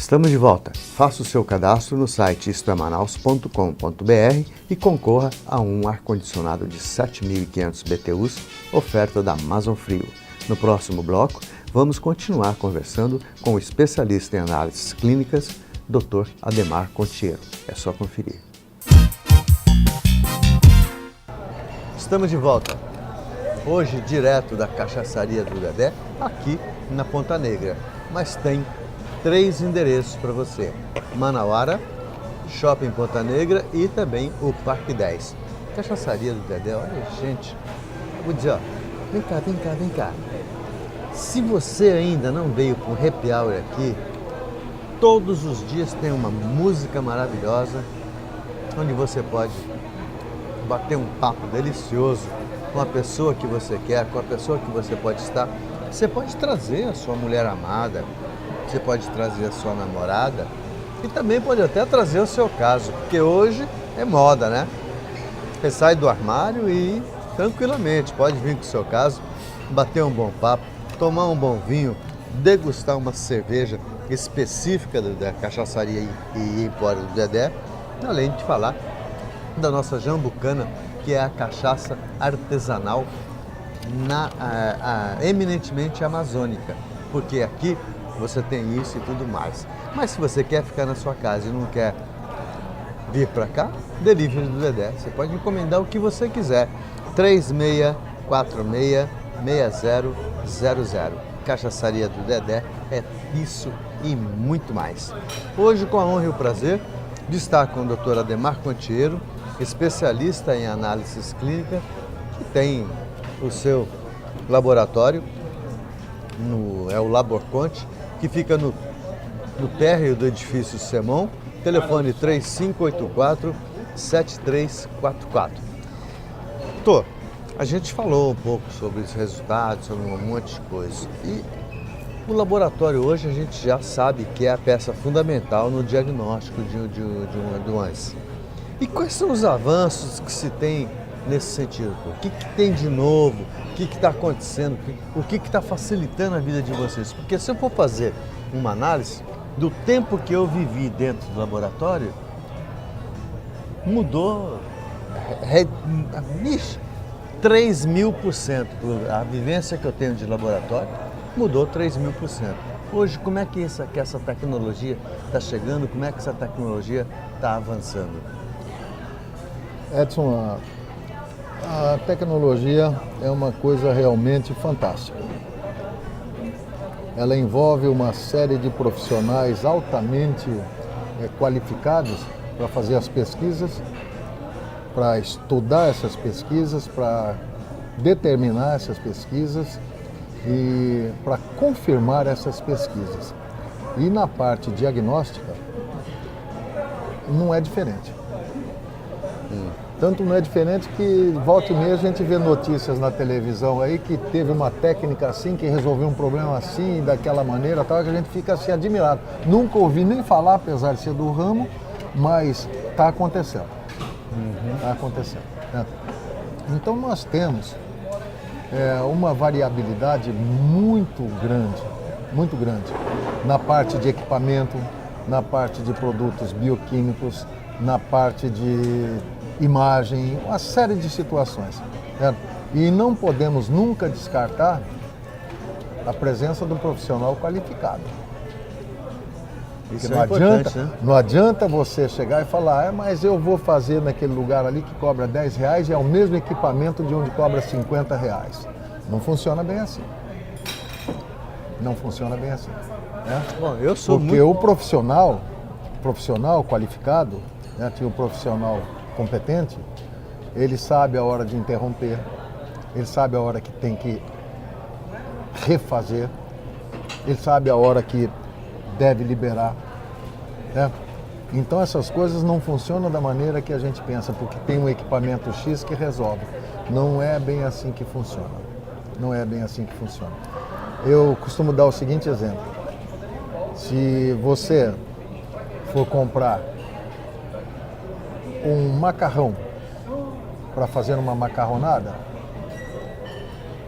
Estamos de volta. Faça o seu cadastro no site istoemanaus.com.br e concorra a um ar-condicionado de 7.500 BTUs, oferta da Amazon Frio. No próximo bloco, vamos continuar conversando com o especialista em análises clínicas, Dr. Ademar Contiero. É só conferir. Estamos de volta. Hoje, direto da Cachaçaria do Dedé, aqui na Ponta Negra. Mas tem 3 endereços para você: Manauara, Shopping Ponta Negra e também o Parque 10. Cachaçaria do Dedé, olha gente, vou dizer, ó, vem cá. Se você ainda não veio para o Happy Hour aqui, todos os dias tem uma música maravilhosa, onde você pode bater um papo delicioso com a pessoa que você quer, com a pessoa que você pode estar. Você pode trazer a sua mulher amada, você pode trazer a sua namorada e também pode até trazer o seu caso, porque hoje é moda, né? Você sai do armário e tranquilamente pode vir com o seu caso, bater um bom papo, tomar um bom vinho, degustar uma cerveja específica da Cachaçaria e Empório do Dedé, além de falar da nossa jambucana, que é a cachaça artesanal eminentemente amazônica, porque aqui você tem isso e tudo mais. Mas se você quer ficar na sua casa e não quer vir para cá, delivery do Dedé. Você pode encomendar o que você quiser. 3646-6000. Cachaçaria do Dedé é isso e muito mais. Hoje, com a honra e o prazer, destaco o Dr. Ademar Contiero, especialista em análises clínicas, que tem o seu laboratório, é o Laborconte, que fica no térreo do edifício Semon, telefone 3584-7344. Doutor, a gente falou um pouco sobre os resultados, sobre um monte de coisa. E o laboratório hoje a gente já sabe que é a peça fundamental no diagnóstico de uma doença. E quais são os avanços que se tem nesse sentido? O que tem de novo? O que está acontecendo? O que está facilitando a vida de vocês? Porque se eu for fazer uma análise do tempo que eu vivi dentro do laboratório, mudou 3.000%. A vivência que eu tenho de laboratório mudou 3.000%. Hoje, como é que essa tecnologia está chegando? Como é que essa tecnologia está avançando? Edson, a tecnologia é uma coisa realmente fantástica. Ela envolve uma série de profissionais altamente qualificados para fazer as pesquisas, para estudar essas pesquisas, para determinar essas pesquisas e para confirmar essas pesquisas. E na parte diagnóstica, não é diferente. Tanto não é diferente que volta e meia a gente vê notícias na televisão aí que teve uma técnica assim, que resolveu um problema assim, daquela maneira, tal, que a gente fica assim admirado. Nunca ouvi nem falar, apesar de ser do ramo, mas está acontecendo. Está acontecendo. Né? Então nós temos uma variabilidade muito grande na parte de equipamento, na parte de produtos bioquímicos, na parte de imagem, uma série de situações. Né? E não podemos nunca descartar a presença do profissional qualificado. Isso não é importante, adianta, né? Não adianta você chegar e falar, mas eu vou fazer naquele lugar ali que cobra R$10 e é o mesmo equipamento de onde cobra R$50. Não funciona bem assim. Não funciona bem assim. Né? Bom, eu sou Porque o profissional qualificado, né, o profissional competente, ele sabe a hora de interromper, ele sabe a hora que tem que refazer, ele sabe a hora que deve liberar. Né? Então essas coisas não funcionam da maneira que a gente pensa, porque tem um equipamento X que resolve. Não é bem assim que funciona. Não é bem assim que funciona. Eu costumo dar o seguinte exemplo. Se você for comprar um macarrão para fazer uma macarronada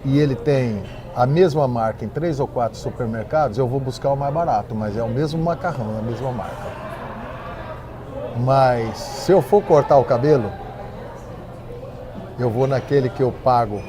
e ele tem a mesma marca em 3 ou 4 supermercados, eu vou buscar o mais barato, mas é o mesmo macarrão, é a mesma marca. Mas se eu for cortar o cabelo, eu vou naquele que eu pago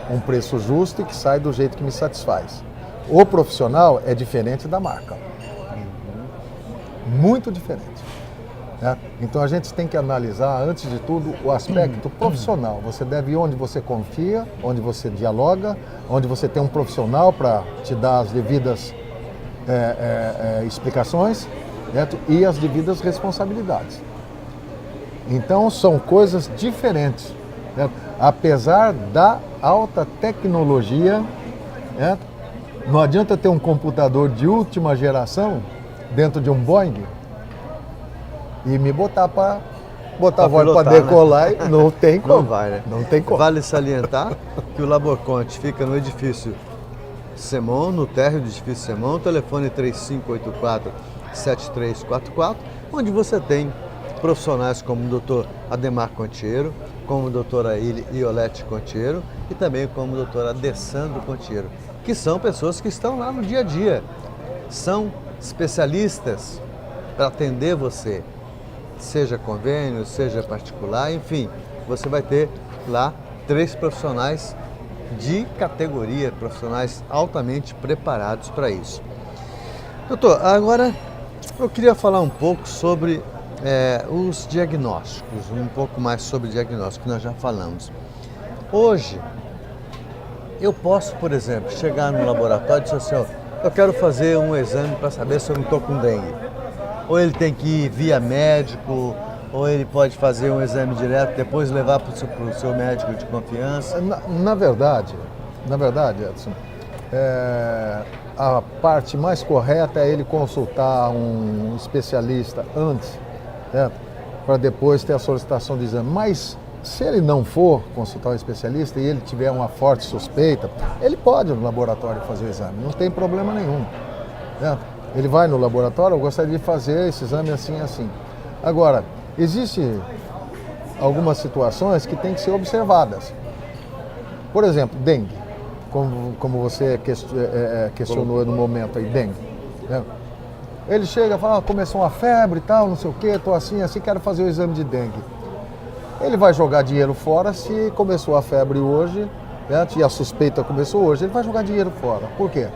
um preço justo e que sai do jeito que me satisfaz. O profissional é diferente da marca. Muito diferente. Né? Então a gente tem que analisar, antes de tudo, o aspecto profissional. Você deve ir onde você confia, onde você dialoga, onde você tem um profissional para te dar as devidas explicações, certo? E as devidas responsabilidades. Então são coisas diferentes. Certo? Apesar da alta tecnologia, certo? Não adianta ter um computador de última geração dentro de um Boeing e me botar para botar a voz para decolar, né? Não tem como. Não vai, né? Não tem como. Vale salientar que o Laborconte fica no edifício Semon, no térreo do edifício Semon, telefone 3584-7344, onde você tem profissionais como o Dr. Ademar Contiero, como a doutora Iolete Contiero e também como o doutor Adessandro Contiero, que são pessoas que estão lá no dia a dia, são especialistas para atender você, seja convênio, seja particular, enfim, você vai ter lá 3 profissionais de categoria, profissionais altamente preparados para isso. Doutor, agora eu queria falar um pouco sobre os diagnósticos, um pouco mais sobre diagnóstico, que nós já falamos. Hoje, eu posso, por exemplo, chegar no laboratório e dizer assim, ó, eu quero fazer um exame para saber se eu não estou com dengue. Ou ele tem que ir via médico, ou ele pode fazer um exame direto, depois levar para o seu médico de confiança. Na verdade, Edson, a parte mais correta é ele consultar um especialista antes, para depois ter a solicitação de exame. Mas se ele não for consultar um especialista e ele tiver uma forte suspeita, ele pode ir no laboratório fazer o exame, não tem problema nenhum. Ele vai no laboratório, eu gostaria de fazer esse exame assim e assim. Agora, existem algumas situações que têm que ser observadas. Por exemplo, dengue, como você questionou no momento aí, dengue. Ele chega e fala, começou uma febre e tal, não sei o quê, estou assim, quero fazer o exame de dengue. Ele vai jogar dinheiro fora se começou a febre hoje, e a suspeita começou hoje, ele vai jogar dinheiro fora. Por quê?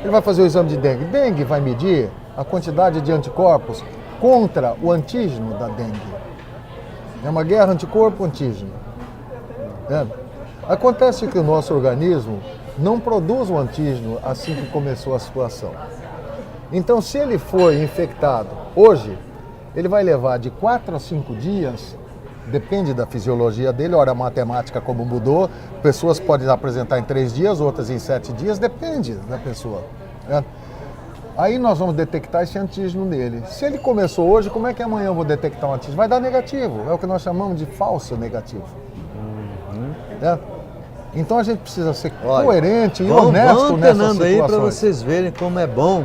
Ele vai fazer o exame de dengue. Dengue vai medir a quantidade de anticorpos contra o antígeno da dengue. É uma guerra anticorpo-antígeno. Acontece que o nosso organismo não produz o antígeno assim que começou a situação. Então, se ele foi infectado hoje, ele vai levar de 4 a 5 dias, depende da fisiologia dele, ora a matemática como mudou, pessoas podem apresentar em 3 dias, outras em 7 dias, depende da pessoa. Aí nós vamos detectar esse antígeno nele. Se ele começou hoje, como é que amanhã eu vou detectar um antígeno? Vai dar negativo, é o que nós chamamos de falso negativo. Então a gente precisa ser coerente e honesto nessas situações. Aí para vocês verem como é bom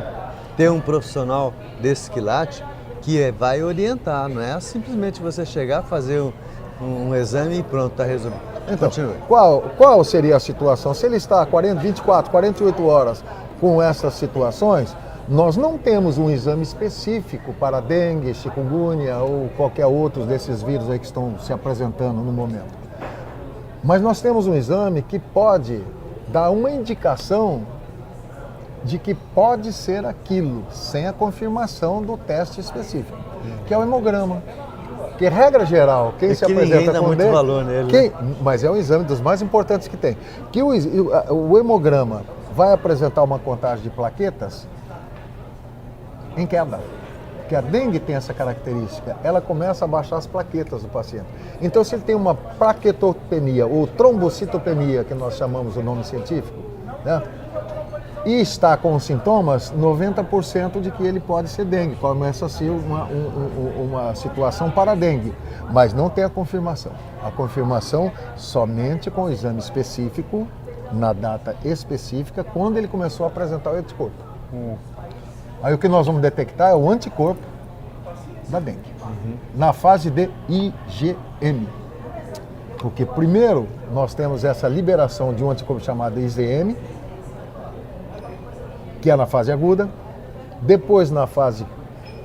ter um profissional desse quilate que vai orientar, não é simplesmente você chegar, fazer um exame e pronto, está resolvido. Então, qual seria a situação? Se ele está 24, 48 horas com essas situações, nós não temos um exame específico para dengue, chikungunya ou qualquer outro desses vírus aí que estão se apresentando no momento. Mas nós temos um exame que pode dar uma indicação de que pode ser aquilo, sem a confirmação do teste específico, que é o hemograma. Que, regra geral, quem se apresenta dá com muito dengue, valor nele, mas é um exame dos mais importantes que tem. Que o hemograma vai apresentar uma contagem de plaquetas em queda. Porque a dengue tem essa característica, ela começa a baixar as plaquetas do paciente. Então, se ele tem uma plaquetopenia ou trombocitopenia, que nós chamamos o nome científico, e está com sintomas, 90% de que ele pode ser dengue. Começa a ser uma situação para dengue, mas não tem a confirmação. A confirmação somente com o exame específico, na data específica, quando ele começou a apresentar o anticorpo. Aí o que nós vamos detectar é o anticorpo da dengue, na fase de IgM. Porque primeiro nós temos essa liberação de um anticorpo chamado IgM, que é na fase aguda. Depois, na fase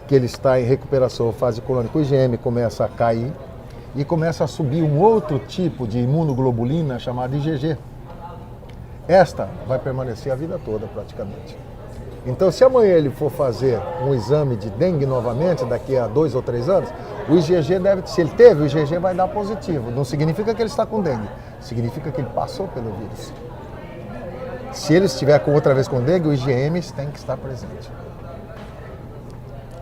que ele está em recuperação, fase crônica, o IgM começa a cair e começa a subir um outro tipo de imunoglobulina chamada IgG. Esta vai permanecer a vida toda praticamente. Então, se amanhã ele for fazer um exame de dengue novamente, daqui a 2 ou 3 anos, o IgG se ele teve, o IgG vai dar positivo. Não significa que ele está com dengue, significa que ele passou pelo vírus. Se ele estiver outra vez com dengue, o IgM tem que estar presente.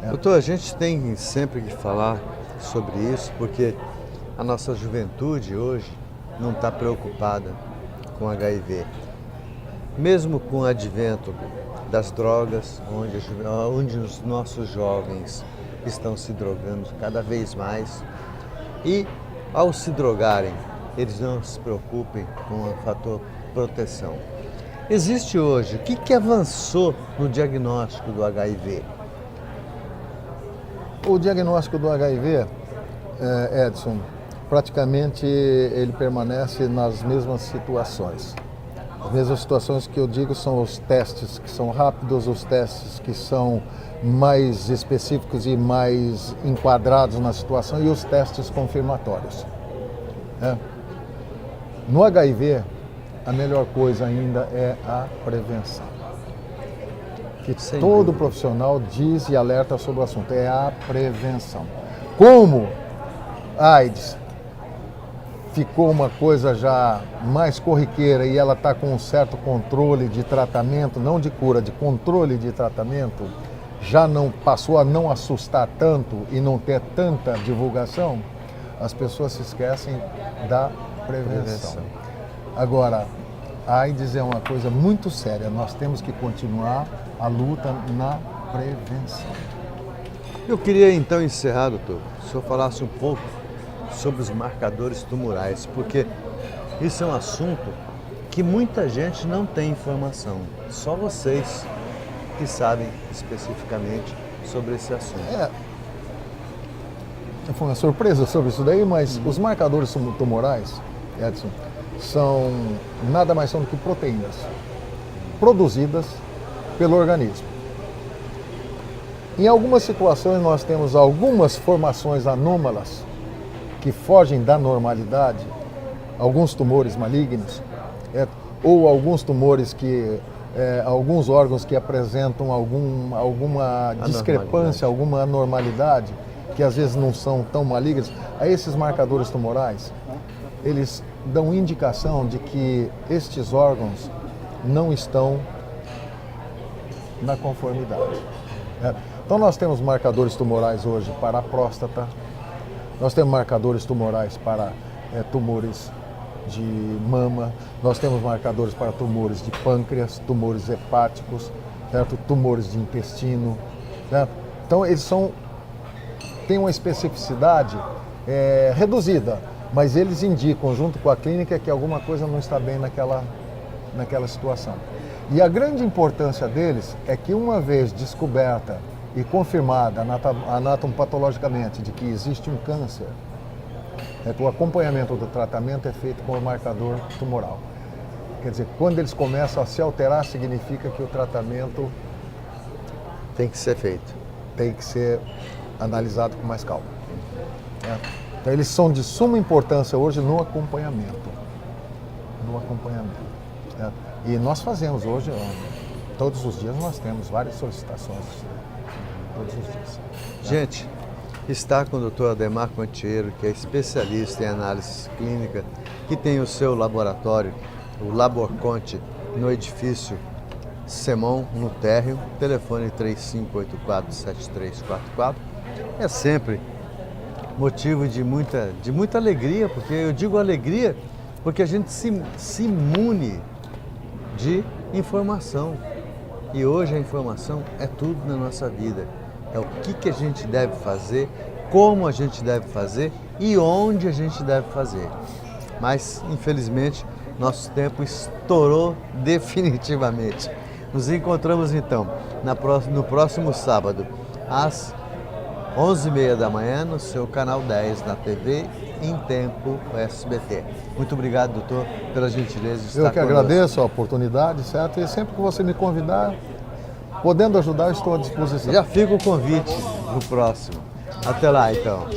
Doutor, a gente tem sempre que falar sobre isso, porque a nossa juventude hoje não está preocupada com HIV. Mesmo com o advento das drogas, onde os nossos jovens estão se drogando cada vez mais, e ao se drogarem, eles não se preocupem com o fator proteção. Existe hoje, o que avançou no diagnóstico do HIV? O diagnóstico do HIV, Edson, praticamente ele permanece nas mesmas situações. As mesmas situações que eu digo são os testes que são rápidos, os testes que são mais específicos e mais enquadrados na situação e os testes confirmatórios. No HIV, a melhor coisa ainda é a prevenção. Que todo profissional diz e alerta sobre o assunto, é a prevenção. Como a AIDS ficou uma coisa já mais corriqueira e ela está com um certo controle de tratamento, não de cura, de controle de tratamento, já não passou a não assustar tanto e não ter tanta divulgação, as pessoas se esquecem da prevenção. Agora, a AIDS é uma coisa muito séria, nós temos que continuar a luta na prevenção. Eu queria então encerrar, doutor, se o senhor falasse um pouco sobre os marcadores tumorais, porque isso é um assunto que muita gente não tem informação, só vocês que sabem especificamente sobre esse assunto. Foi uma surpresa sobre isso daí, mas os marcadores tumorais, Edson, são nada mais são do que proteínas produzidas pelo organismo. Em algumas situações nós temos algumas formações anômalas que fogem da normalidade, alguns tumores malignos, ou alguns tumores que, alguns órgãos que apresentam alguma discrepância, alguma anormalidade, que às vezes não são tão malignos. A esses marcadores tumorais, eles dão indicação de que estes órgãos não estão na conformidade. Então nós temos marcadores tumorais hoje para a próstata, nós temos marcadores tumorais para tumores de mama, nós temos marcadores para tumores de pâncreas, tumores hepáticos, certo? Tumores de intestino. Certo? Então eles têm uma especificidade reduzida, mas eles indicam, junto com a clínica, que alguma coisa não está bem naquela situação. E a grande importância deles é que, uma vez descoberta e confirmada anatomopatologicamente de que existe um câncer, o acompanhamento do tratamento é feito com o marcador tumoral. Quer dizer, quando eles começam a se alterar, significa que o tratamento tem que ser feito. Tem que ser analisado com mais calma. Então, eles são de suma importância hoje no acompanhamento. E nós fazemos hoje, todos os dias nós temos várias solicitações, todos os dias. Gente, está com o doutor Ademar Contiero, que é especialista em análise clínica, que tem o seu laboratório, o Laborconte, no edifício Semon, no térreo, telefone 3584-7344. É sempre motivo de muita alegria, porque eu digo alegria porque a gente se imune de informação. E hoje a informação é tudo na nossa vida. É o que a gente deve fazer, como a gente deve fazer e onde a gente deve fazer. Mas, infelizmente, nosso tempo estourou definitivamente. Nos encontramos então no próximo sábado, às 11h30 da manhã, no seu canal 10 na TV em Tempo SBT. Muito obrigado, doutor, pela gentileza de estar conosco. Eu que conosco. agradeço a oportunidade, certo? E sempre que você me convidar, Podendo ajudar, estou à disposição. Já fica o convite no próximo. Até lá, então.